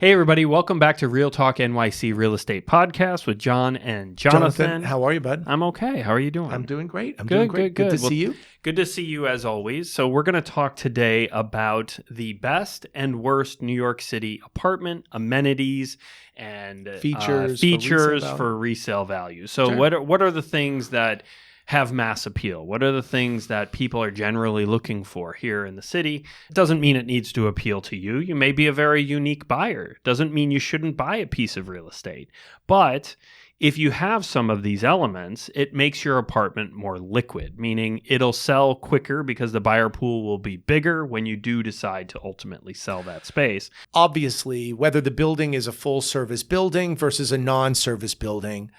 Hey everybody, welcome back to Real Talk NYC Real Estate Podcast with John and Jonathan. How are you, bud? I'm okay. How are you doing? I'm doing great. Good. Good to see you. Good to see you as always. So we're going to talk today about the best and worst New York City apartment amenities and features for resale value. So Sure. what are the things that have mass appeal? What are the things that people are generally looking for here in the city? It doesn't mean it needs to appeal to you. You may be a very unique buyer. It doesn't mean you shouldn't buy a piece of real estate. But if you have some of these elements, it makes your apartment more liquid, meaning it'll sell quicker because the buyer pool will be bigger when you do decide to ultimately sell that space. Obviously, whether the building is a full-service building versus a non-service building,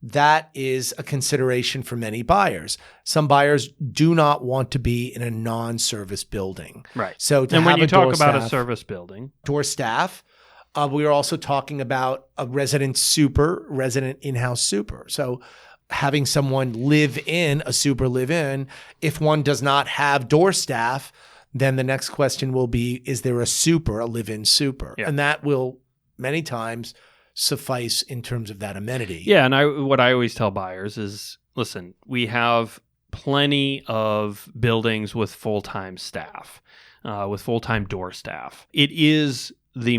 that is a consideration for many buyers. Some buyers do not want to be in a non-service building. Right. So and when you talk about a service building, door staff, we are also talking about a resident in-house super. So having someone live in, a super live in, if one does not have door staff, then the next question will be, is there a live-in super? Yeah. And that will many times suffice in terms of that amenity. Yeah, and what I always tell buyers is, listen, we have plenty of buildings with full-time staff, with full-time door staff. It is one of the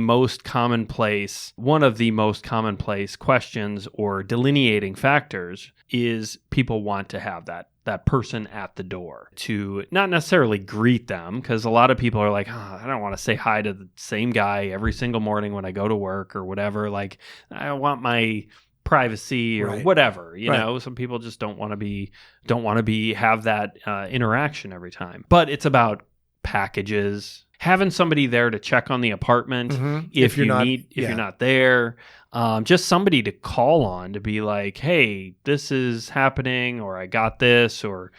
most commonplace questions or delineating factors is people want to have that person at the door to not necessarily greet them, because a lot of people are like, I don't want to say hi to the same guy every single morning when I go to work or whatever. Like, I want my privacy or whatever, you know. Some people just don't want to have that interaction every time. But it's about packages, having somebody there to check on the apartment if you're not there. Just somebody to call on to be like, hey, this is happening, or I got this, or,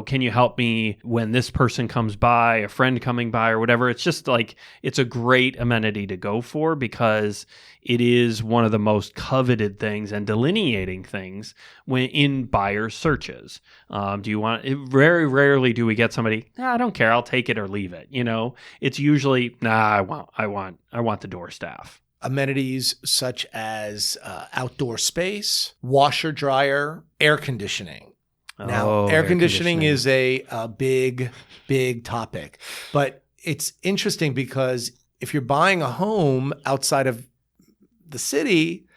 can you help me when this person comes by, a friend coming by or whatever. It's just like, it's a great amenity to go for because it is one of the most coveted things and delineating things when in buyer searches. Very rarely do we get somebody, I don't care, I'll take it or leave it. It's usually, I want the door staff. Amenities such as outdoor space, washer, dryer, air conditioning. Now, air conditioning is a big, big topic. But it's interesting because if you're buying a home outside of the city,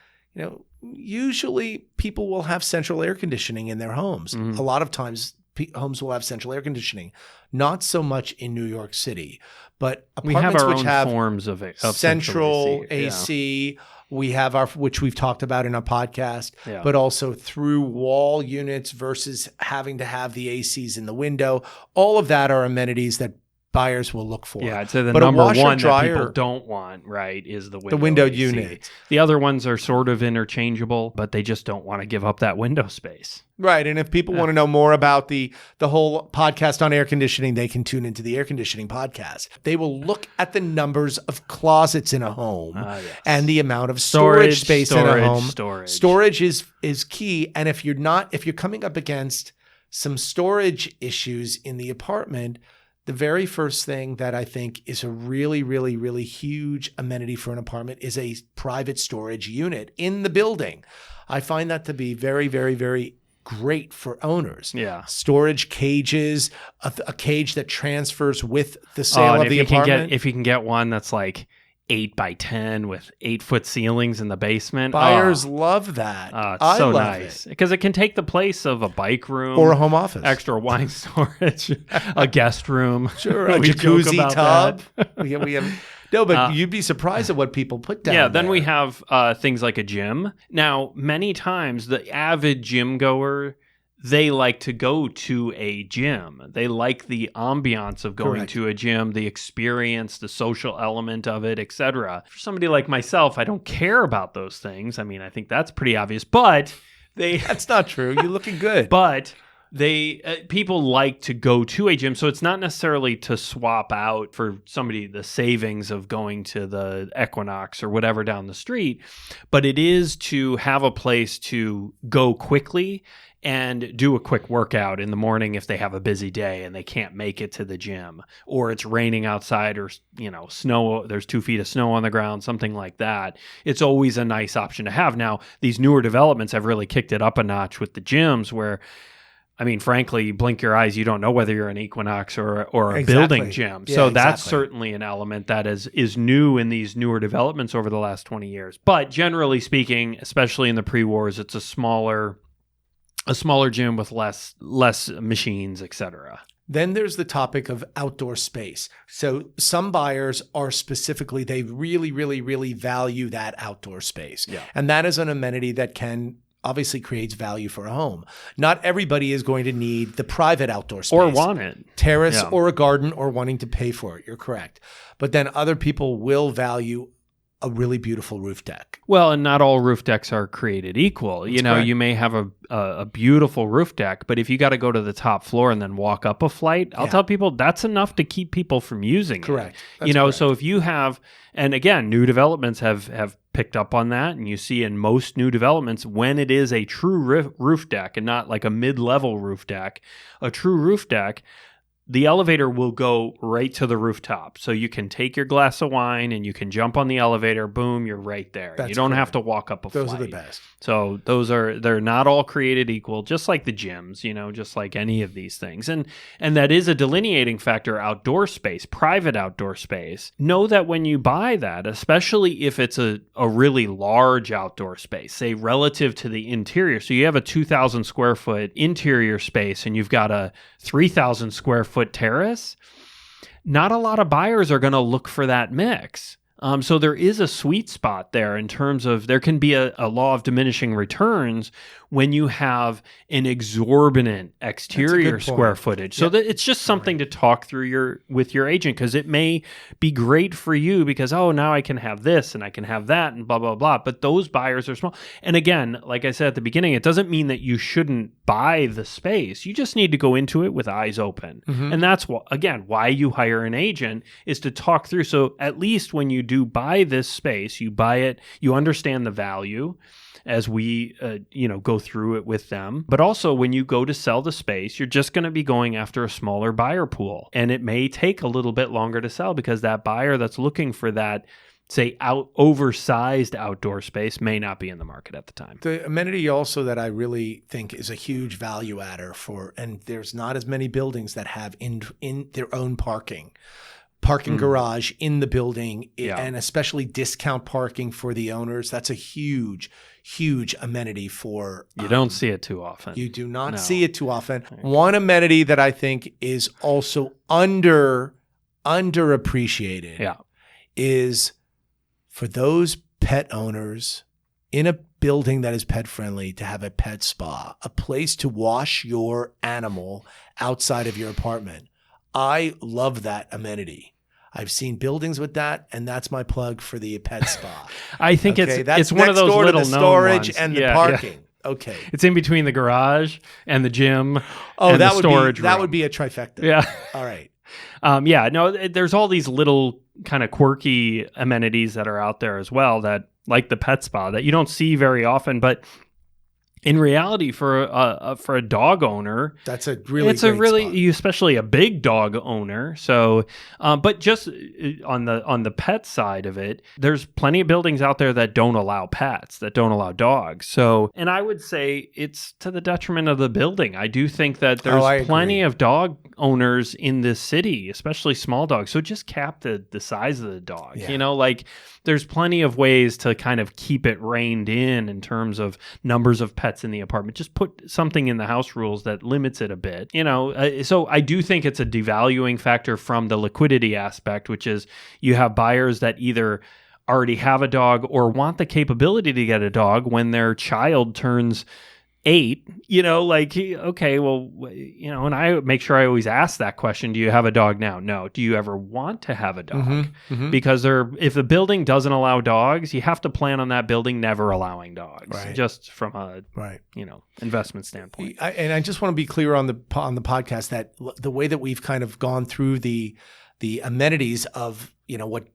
usually people will have central air conditioning in their homes. A lot of times homes will have central air conditioning. Not so much in New York City, but apartments which have forms of central AC. We have which we've talked about in our podcast, but also through wall units versus having to have the ACs in the window. All of that are amenities that buyers will look for. Yeah, I'd say the number one that people don't want, is the window AC. Unit. The other ones are sort of interchangeable, but they just don't want to give up that window space. Right, and if people want to know more about the whole podcast on air conditioning, they can tune into the air conditioning podcast. They will look at the numbers of closets in a home and the amount of storage space in a home. Storage is key, and if you're coming up against some storage issues in the apartment, the very first thing that I think is a really, really, really huge amenity for an apartment is a private storage unit in the building. I find that to be very, very, very great for owners. Yeah. Storage cages, a cage that transfers with the sale of the apartment. If you can get one that's like 8 by 10 with 8-foot ceilings in the basement. Buyers love that. It's so nice because it can take the place of a bike room or a home office, extra wine storage, a guest room, sure, a jacuzzi tub. we have. No, but you'd be surprised at what people put down. Yeah, then we have things like a gym. Now, many times the avid gym goer, they like to go to a gym. They like the ambiance of going to a gym, the experience, the social element of it, etc. For somebody like myself, I don't care about those things. I mean, I think that's pretty obvious, but that's not true. You're looking good. But People like to go to a gym, so it's not necessarily to swap out for somebody the savings of going to the Equinox or whatever down the street, but it is to have a place to go quickly and do a quick workout in the morning if they have a busy day and they can't make it to the gym, or it's raining outside, or snow, there's 2 feet of snow on the ground, something like that. It's always a nice option to have. Now, these newer developments have really kicked it up a notch with the gyms where, I mean, frankly, you blink your eyes, you don't know whether you're an Equinox or a building gym. Yeah, so that's certainly an element that is new in these newer developments over the last 20 years. But generally speaking, especially in the pre-wars, it's a smaller gym with less machines, etc. Then there's the topic of outdoor space. So some buyers are specifically, they really, really, really value that outdoor space. Yeah. And that is an amenity that can obviously creates value for a home. Not everybody is going to need the private outdoor space. Or want it. Terrace or a garden or wanting to pay for it. You're correct. But then other people will value a really beautiful roof deck. Well, and not all roof decks are created equal. That's correct. You may have a beautiful roof deck, but if you got to go to the top floor and then walk up a flight, I'll tell people that's enough to keep people from using correct. it. That's correct. So if you have, and again, new developments have picked up on that, and you see in most new developments when it is a true roof deck and not like a mid-level roof deck, a true roof deck, the elevator will go right to the rooftop. So you can take your glass of wine and you can jump on the elevator. Boom, you're right there. You don't have to walk up a flight. Those are the best. So they're not all created equal, just like the gyms, just like any of these things. And that is a delineating factor, outdoor space, private outdoor space. Know that when you buy that, especially if it's a really large outdoor space, say relative to the interior. So you have a 2,000 square foot interior space and you've got a 3,000 square foot terrace, not a lot of buyers are going to look for that mix. So there is a sweet spot there in terms of there can be a law of diminishing returns when you have an exorbitant exterior square footage. So that it's just something to talk through with your agent, because it may be great for you because, now I can have this and I can have that and blah, blah, blah. But those buyers are small. And again, like I said at the beginning, it doesn't mean that you shouldn't buy the space. You just need to go into it with eyes open. Mm-hmm. And that's, why you hire an agent is to talk through. So at least when you do buy this space, you buy it, you understand the value as we go through it with them. But also when you go to sell the space, you're just going to be going after a smaller buyer pool. And it may take a little bit longer to sell because that buyer that's looking for that, say, oversized outdoor space may not be in the market at the time. The amenity also that I really think is a huge value adder and there's not as many buildings that have in their own parking garage in the building, and especially discount parking for the owners. That's a huge amenity for... You don't see it too often. You do not see it too often. One amenity that I think is also underappreciated is for those pet owners in a building that is pet friendly to have a pet spa, a place to wash your animal outside of your apartment. I love that amenity. I've seen buildings with that, and that's my plug for the pet spa. I think it's one of those little known storage ones. and the parking. Yeah. Okay, it's in between the garage and the gym. And the storage room. That would be a trifecta. Yeah. All right. There's all these little kind of quirky amenities that are out there as well, that like the pet spa that you don't see very often, but in reality, for a dog owner, that's a really especially a big dog owner. So, but just on the pet side of it, there's plenty of buildings out there that don't allow pets, that don't allow dogs. So, and I would say it's to the detriment of the building. I do think that there's plenty of dog owners in this city, especially small dogs. So just cap the size of the dog. Yeah. There's plenty of ways to kind of keep it reined in terms of numbers of pets in the apartment. Just put something in the house rules that limits it a bit. So I do think it's a devaluing factor from the liquidity aspect, which is you have buyers that either already have a dog or want the capability to get a dog when their child turns 8, okay, well, and I make sure I always ask that question, do you have a dog now? No. Do you ever want to have a dog? Because if a building doesn't allow dogs, you have to plan on that building never allowing dogs, just from a investment standpoint. And I just want to be clear on the podcast that the way that we've kind of gone through the amenities of, what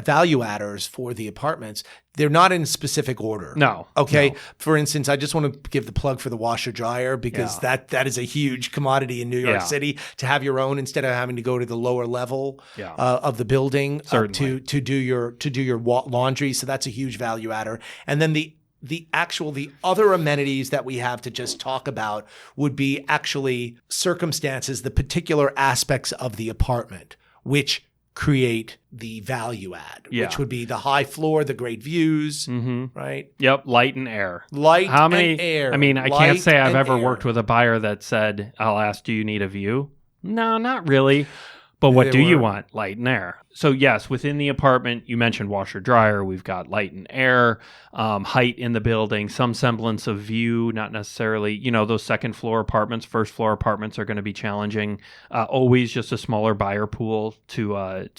value adders for the apartments, they're not in specific order. No. Okay. No. For instance, I just want to give the plug for the washer dryer because that is a huge commodity in New York City, to have your own instead of having to go to the lower level of the building to do your laundry. So that's a huge value adder. And then the other amenities that we have to just talk about would be actually circumstances, the particular aspects of the apartment, which create the value add, which would be the high floor, the great views, right? Yep, light and air. And air. I mean, I can't say I've ever worked with a buyer that said, I'll ask, do you need a view? No, not really. But what do you want? Light and air. So yes, within the apartment, you mentioned washer dryer. We've got light and air, height in the building, some semblance of view, not necessarily, those second floor apartments, first floor apartments are going to be challenging. Always just a smaller buyer pool to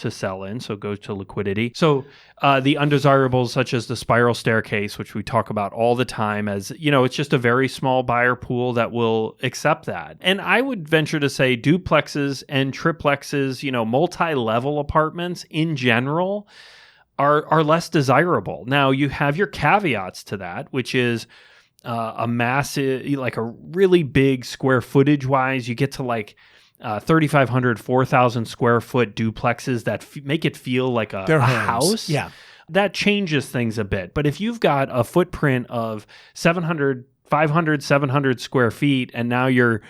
sell in. So it goes to liquidity. So the undesirables such as the spiral staircase, which we talk about all the time as, it's just a very small buyer pool that will accept that. And I would venture to say duplexes and triplexes, multi-level apartments in general are less desirable. Now you have your caveats to that, which is a massive, like a really big square footage wise, you get to 3,500, 4,000 square foot duplexes that make it feel like a house. Yeah. That changes things a bit. But if you've got a footprint of 500, 700 square feet, and now you're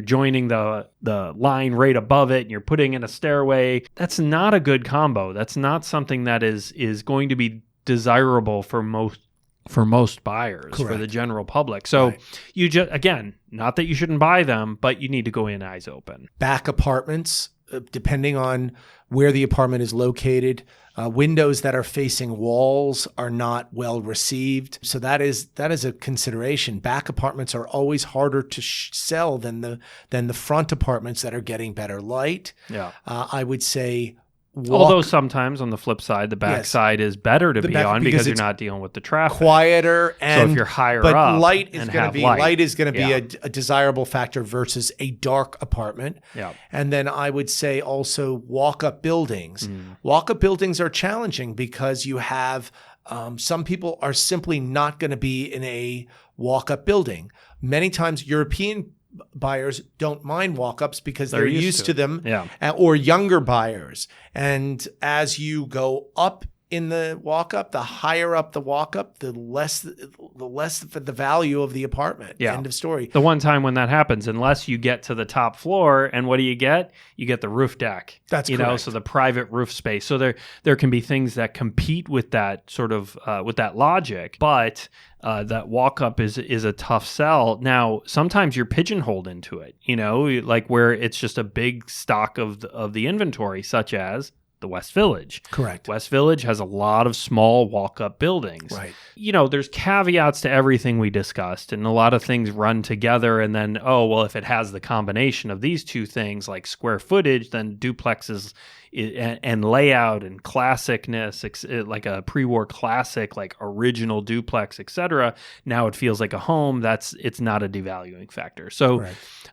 joining the line right above it and you're putting in a stairway, that's not a good combo. That's not something that is going to be desirable for most buyers, for the general public. So you just, again, not that you shouldn't buy them, but you need to go in eyes open. Back apartments, depending on where the apartment is located, windows that are facing walls are not well received. So that is a consideration. Back apartments are always harder to sell than the front apartments that are getting better light. Yeah. I would say although sometimes on the flip side, the back side is better to be on because you're not dealing with the traffic. Quieter, and so if you're higher up, light is going to be a desirable factor versus a dark apartment. Yeah. And then I would say also walk-up buildings. Walk-up buildings are challenging because you have some people are simply not going to be in a walk-up building. Many times European buyers don't mind walk-ups because they're used to them, or younger buyers. And as you go up in the walk-up, the higher up the walk-up, the less the value of the apartment. Yeah. End of story. The one time when that happens, unless you get to the top floor, and what do you get? You get the roof deck. That's correct. So the private roof space. So there can be things that compete with that sort of with that logic, but that walk-up is a tough sell. Now, sometimes you're pigeonholed into it, like where it's just a big stock of the inventory, such as the West Village. Correct. West Village has a lot of small walk-up buildings. Right. There's caveats to everything we discussed, and a lot of things run together, and then, if it has the combination of these two things, like square footage, then duplexes and layout and classicness, like a pre-war classic, like original duplex, etc. Now it feels like a home. It's not a devaluing factor. So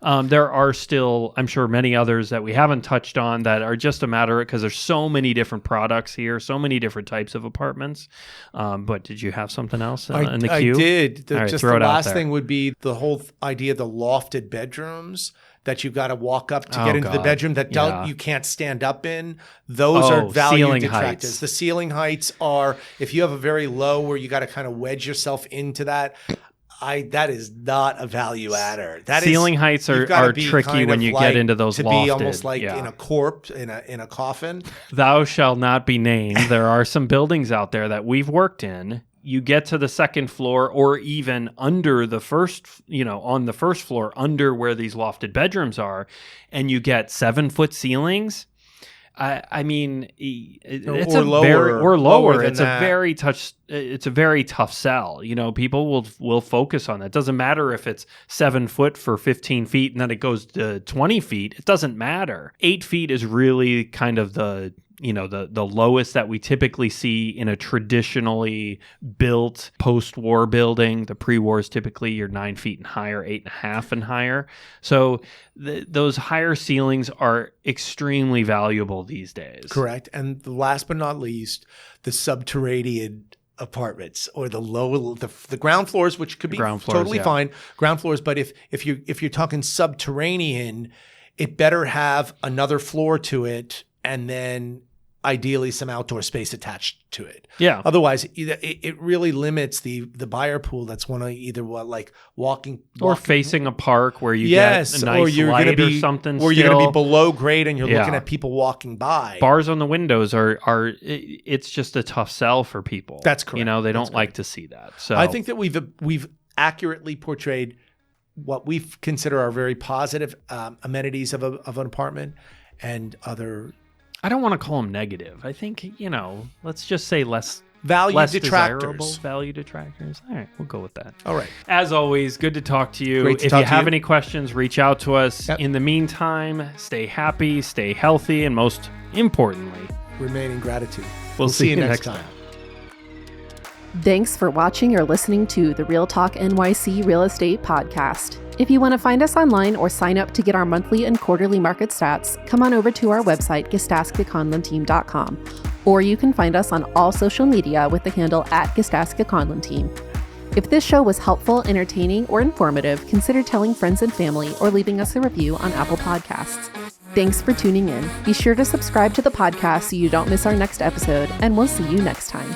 there are still, I'm sure, many others that we haven't touched on that are just a matter, because there's so many different products here, so many different types of apartments. But did you have something else in the queue? I did. All right, just the last thing would be the whole idea of the lofted bedrooms that you've got to walk up to get into the bedroom that you can't stand up in. Those are value detractors. The ceiling heights are, if you have a very low where you got to kind of wedge yourself into that, that is not a value adder. Ceiling heights are tricky when you get into those lofted. To be almost like in a corpse, in a coffin. Thou shalt not be named. There are some buildings out there that we've worked in. You get to the second floor, or even under the first, on the first floor, under where these lofted bedrooms are, and you get 7-foot ceilings. I mean, it's or lower. It's a very tough sell. You know, people will focus on that. It doesn't matter if it's 7 foot for 15 feet and then it goes to 20 feet. It doesn't matter. 8 feet is really kind of the lowest that we typically see in a traditionally built post-war building. The pre-war is typically you're 9 feet and higher, 8.5 and higher. So those higher ceilings are extremely valuable these days. Correct. And last but not least, the subterranean apartments or the ground floors, which could be totally fine, ground floors. But if you're talking subterranean, it better have another floor to it, and then ideally some outdoor space attached to it. Yeah. Otherwise, it really limits the buyer pool. That's one of either walking or facing a park where you get a nice light or something. Or you're going to be below grade and you're looking at people walking by. Bars on the windows it's just a tough sell for people. That's correct. You know, they don't like to see that. So I think that we've accurately portrayed what we consider are very positive amenities of an apartment and other. I don't want to call them negative. I think, let's just say less detractors. Value detractors. All right, we'll go with that. All right. As always, good to talk to you. If you have any questions, reach out to us. Yep. In the meantime, stay happy, stay healthy, and most importantly, remain in gratitude. We'll see you next time. Thanks for watching or listening to the Real Talk NYC Real Estate Podcast. If you want to find us online or sign up to get our monthly and quarterly market stats, come on over to our website, GasdaskaConlonTeam.com, or you can find us on all social media with the handle @Gasdaska Conlon Team. If this show was helpful, entertaining, or informative, consider telling friends and family or leaving us a review on Apple Podcasts. Thanks for tuning in. Be sure to subscribe to the podcast so you don't miss our next episode, and we'll see you next time.